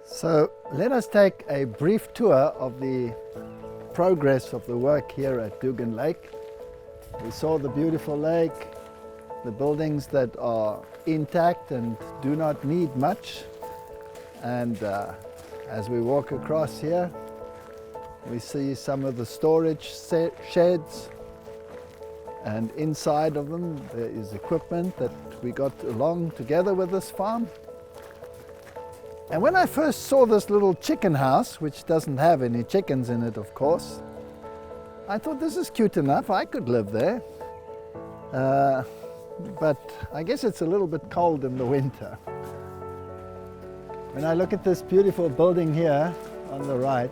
So let us take a brief tour of the progress of the work here at Dugan Lake. We saw the beautiful lake, the buildings that are intact and do not need much. And as we walk across here, we see some of the storage sheds, and inside of them there is equipment that we got along together with this farm. And when I first saw this little chicken house, which doesn't have any chickens in it, of course, I thought, this is cute enough, I could live there. But I guess it's a little bit cold in the winter. When I look at this beautiful building here on the right,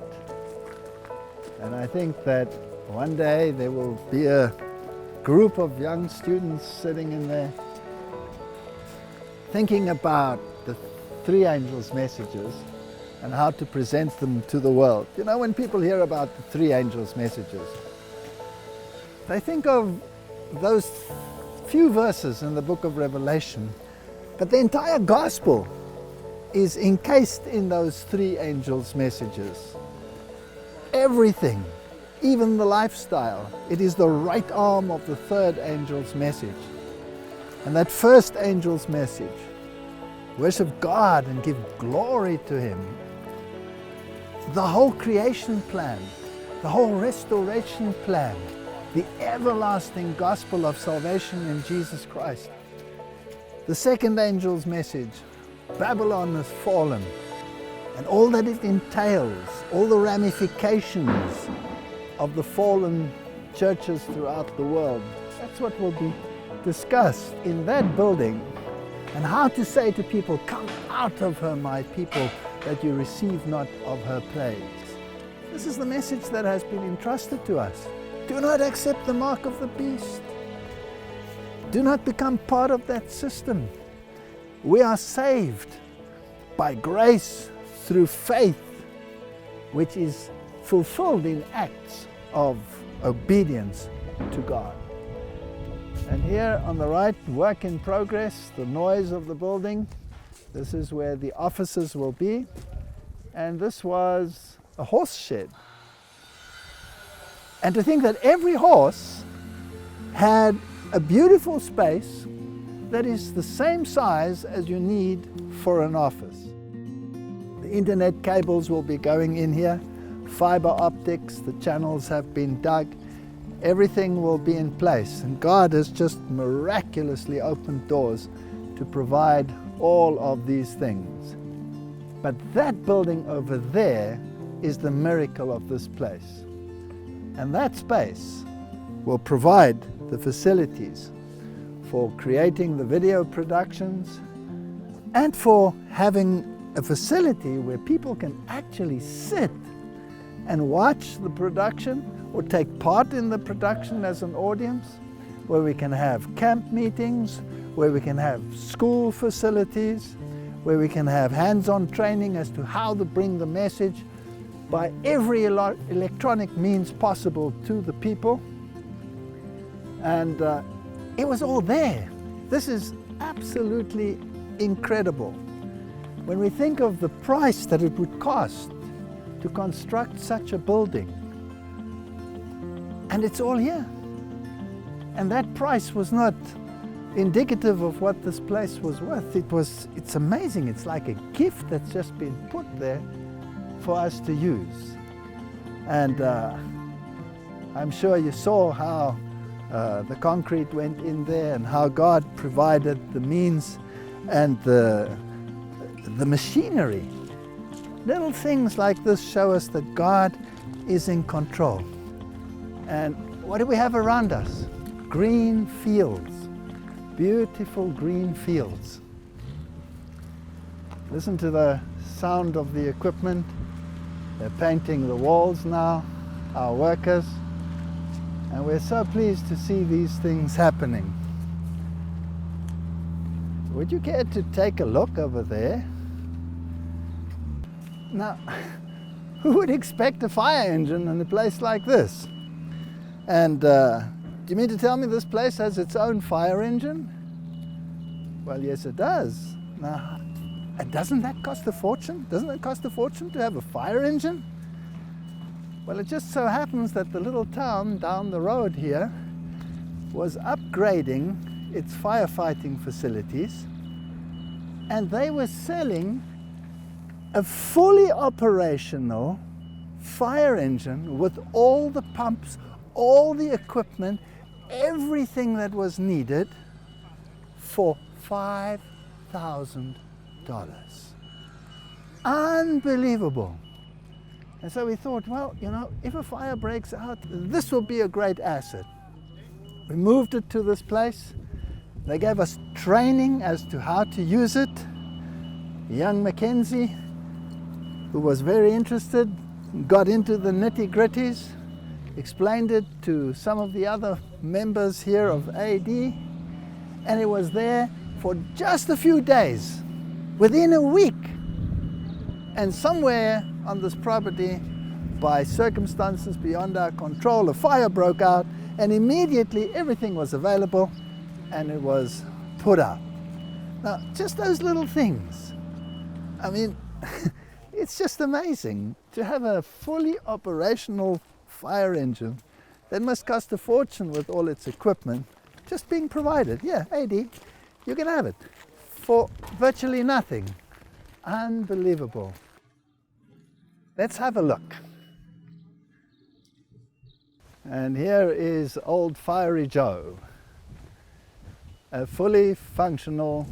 and I think that one day there will be a group of young students sitting in there thinking about the three angels' messages and how to present them to the world. You know, when people hear about the three angels' messages, they think of those few verses in the book of Revelation, but the entire gospel is encased in those three angels' messages. Everything, even the lifestyle, it is the right arm of the third angel's message. And that first angel's message, worship God and give glory to Him. The whole creation plan, the whole restoration plan, the everlasting gospel of salvation in Jesus Christ. The second angel's message, Babylon has fallen, and all that it entails, all the ramifications of the fallen churches throughout the world. That's what will be discussed in that building, and how to say to people, come out of her, my people, that you receive not of her plagues. This is the message that has been entrusted to us. Do not accept the mark of the beast. Do not become part of that system. We are saved by grace through faith, which is fulfilled in acts of obedience to God. And here on the right, work in progress, the noise of the building. This is where the offices will be. And this was a horse shed. And to think that every horse had a beautiful space that is the same size as you need for an office. The internet cables will be going in here, fiber optics, the channels have been dug, everything will be in place. And God has just miraculously opened doors to provide all of these things. But that building over there is the miracle of this place. And that space will provide the facilities for creating the video productions and for having a facility where people can actually sit and watch the production or take part in the production as an audience, where we can have camp meetings, where we can have school facilities, where we can have hands-on training as to how to bring the message by every electronic means possible to the people. And it was all there. This is absolutely incredible. When we think of the price that it would cost to construct such a building, and it's all here. And that price was not indicative of what this place was worth. It's amazing. It's like a gift that's just been put there for us to use. And I'm sure you saw how the concrete went in there and how God provided the means and the machinery. Little things like this show us that God is in control. And what do we have around us? Green fields, beautiful green fields. Listen to the sound of the equipment. They're painting the walls now, our workers. And we're so pleased to see these things happening. Would you care to take a look over there? Now, who would expect a fire engine in a place like this? And do you mean to tell me this place has its own fire engine? Well, yes, it does. Now, Doesn't that cost a fortune? Doesn't it cost a fortune to have a fire engine? Well, it just so happens that the little town down the road here was upgrading its firefighting facilities, and they were selling a fully operational fire engine with all the pumps, all the equipment, everything that was needed for $5,000. Unbelievable. And so we thought, well, you know, if a fire breaks out, this will be a great asset. We moved it to this place. They gave us training as to how to use it. Young Mackenzie, who was very interested, got into the nitty-gritties, explained it to some of the other members here of AD, and it was there for just a few days, within a week. And somewhere on this property, by circumstances beyond our control, a fire broke out, and immediately everything was available and it was put out. Now, just those little things. I mean, it's just amazing to have a fully operational fire engine that must cost a fortune with all its equipment just being provided. Yeah, AD, you can have it for virtually nothing. Unbelievable. Let's have a look. And here is old Fiery Joe, a fully functional,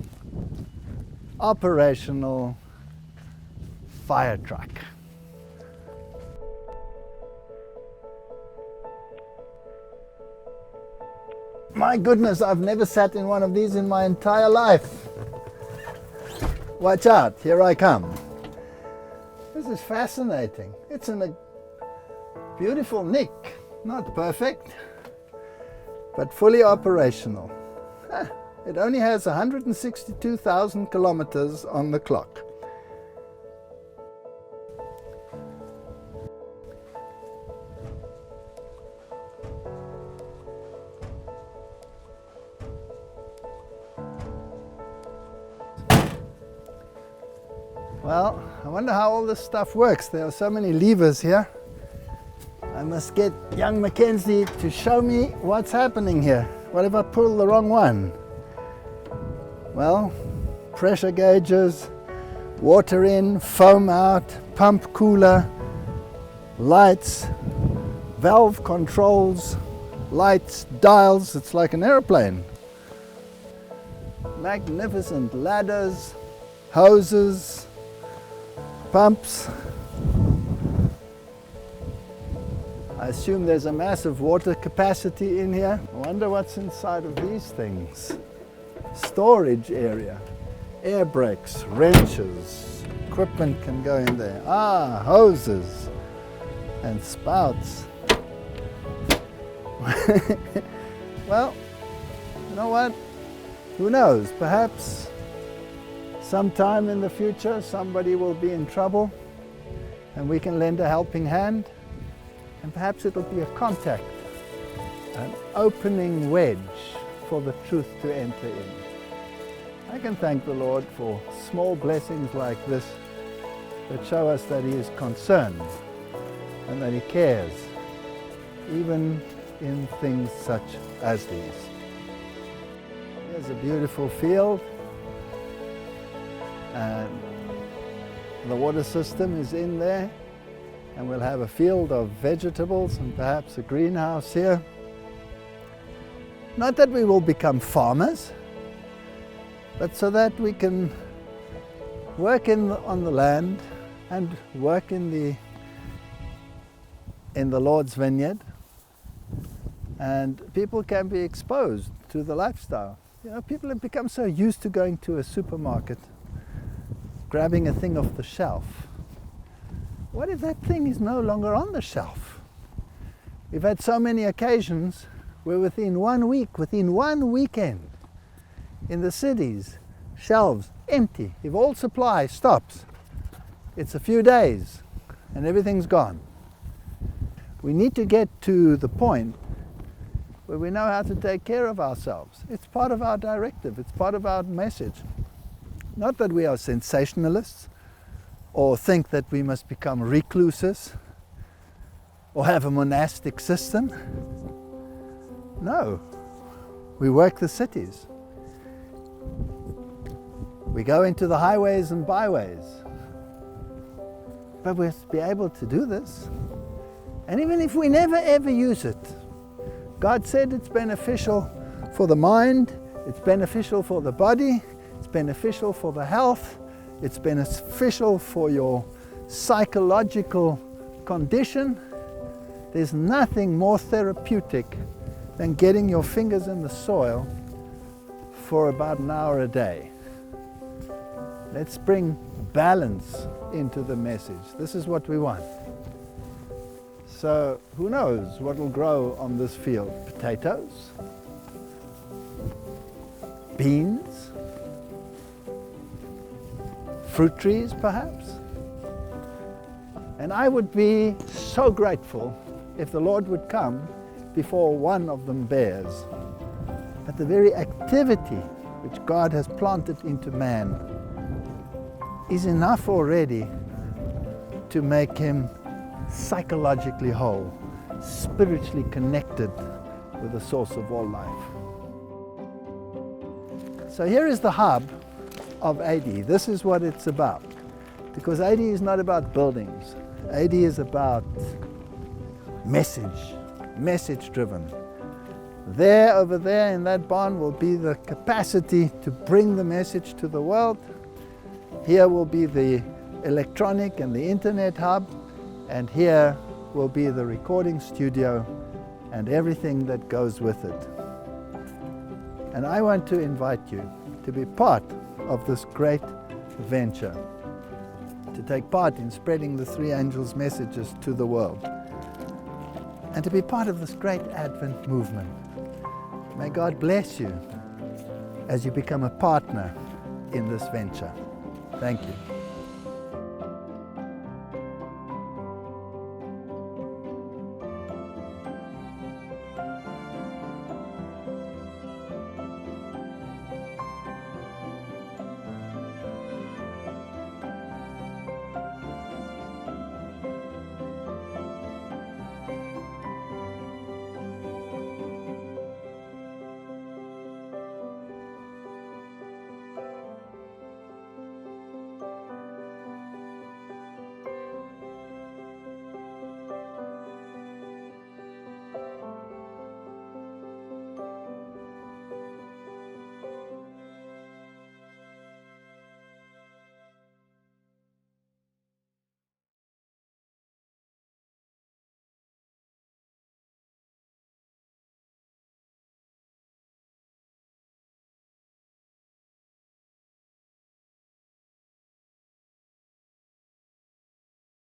operational fire truck. My goodness, I've never sat in one of these in my entire life. Watch out, here I come. This is fascinating. It's in a beautiful nick. Not perfect, but fully operational. It only has 162,000 kilometers on the clock. Well, I wonder how all this stuff works. There are so many levers here. I must get young Mackenzie to show me what's happening here. What if I pull the wrong one? Well, pressure gauges, water in, foam out, pump cooler, lights, valve controls, lights, dials. It's like an airplane. Magnificent ladders, hoses, pumps. I assume there's a massive water capacity in here. I wonder what's inside of these things. Storage area, air brakes, wrenches, equipment can go in there. Ah, hoses and spouts. Well, you know what? Who knows? Perhaps sometime in the future somebody will be in trouble and we can lend a helping hand. And perhaps it'll be a contact, an opening wedge for the truth to enter in. I can thank the Lord for small blessings like this that show us that He is concerned and that He cares, even in things such as these. Here's a beautiful field, and the water system is in there. And we'll have a field of vegetables and perhaps a greenhouse here. Not that we will become farmers, but so that we can work on the land and work in the Lord's vineyard, and people can be exposed to the lifestyle. You know, people have become so used to going to a supermarket, grabbing a thing off the shelf. What if that thing is no longer on the shelf? We've had so many occasions where within 1 week, within one weekend, in the cities, shelves empty. If all supply stops, it's a few days and everything's gone. We need to get to the point where we know how to take care of ourselves. It's part of our directive, it's part of our message. Not that we are sensationalists or think that we must become recluses or have a monastic system. No, we work the cities. We go into the highways and byways. But we'll be able to do this. And even if we never ever use it, God said it's beneficial for the mind, it's beneficial for the body, it's beneficial for the health, it's beneficial for your psychological condition. There's nothing more therapeutic than getting your fingers in the soil for about an hour a day. Let's bring balance into the message. This is what we want. So who knows what will grow on this field? Potatoes? Beans? Fruit trees perhaps? And I would be so grateful if the Lord would come before one of them bears. But the very activity which God has planted into man is enough already to make him psychologically whole, spiritually connected with the source of all life. So here is the hub of AD. This is what it's about. Because AD is not about buildings. AD is about message driven. There, over there in that barn will be the capacity to bring the message to the world. Here will be the electronic and the internet hub, and here will be the recording studio and everything that goes with it. And I want to invite you to be part of this great venture, to take part in spreading the three angels' messages to the world, and to be part of this great Advent movement. May God bless you as you become a partner in this venture. Thank you.